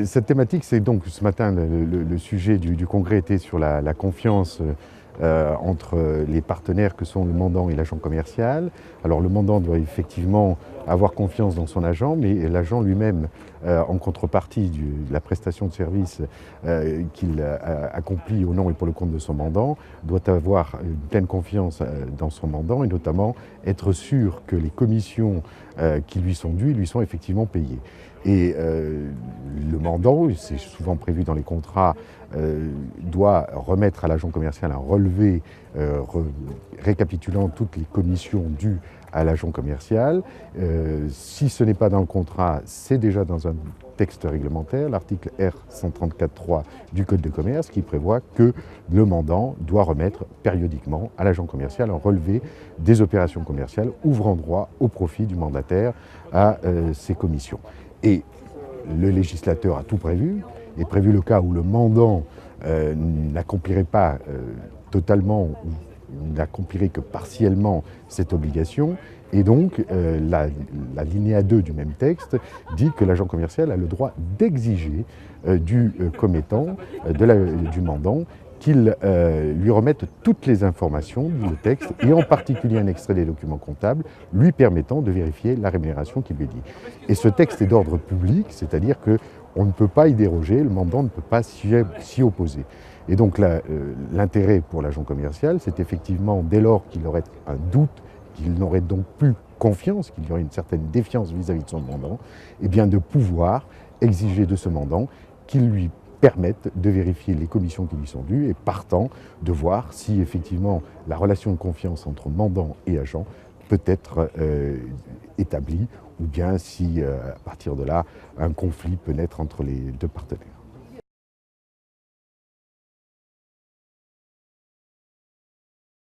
Cette thématique, c'est donc ce matin, le sujet du congrès était sur la confiance entre les partenaires que sont le mandant et l'agent commercial. Alors le mandant doit effectivement avoir confiance dans son agent, mais l'agent lui-même, en contrepartie de la prestation de service qu'il accomplit au nom et pour le compte de son mandant, doit avoir une pleine confiance dans son mandant et notamment être sûr que les commissions qui lui sont dues lui sont effectivement payées. Et le mandant, c'est souvent prévu dans les contrats, doit remettre à l'agent commercial un relevé récapitulant toutes les commissions dues à l'agent commercial. Si ce n'est pas dans le contrat, c'est déjà dans un texte réglementaire, l'article R134.3 du Code de commerce, qui prévoit que le mandant doit remettre périodiquement à l'agent commercial un relevé des opérations commerciales ouvrant droit au profit du mandataire à ses commissions. Et le législateur a tout prévu, et prévu le cas où le mandant n'accomplirait pas totalement ou n'accomplirait que partiellement cette obligation. Et donc, l'alinéa 2 du même texte dit que l'agent commercial a le droit d'exiger du commettant, du mandant, qu'il lui remette toutes les informations du texte, et en particulier un extrait des documents comptables, lui permettant de vérifier la rémunération qui lui est dit. Et ce texte est d'ordre public, c'est-à-dire qu'on ne peut pas y déroger, le mandant ne peut pas s'y opposer. Et donc l'intérêt pour l'agent commercial, c'est effectivement, dès lors qu'il aurait un doute, qu'il n'aurait donc plus confiance, qu'il y aurait une certaine défiance vis-à-vis de son mandant, eh bien de pouvoir exiger de ce mandant qu'il lui permettent de vérifier les commissions qui lui sont dues et partant de voir si effectivement la relation de confiance entre mandant et agent peut être établie ou bien si à partir de là un conflit peut naître entre les deux partenaires.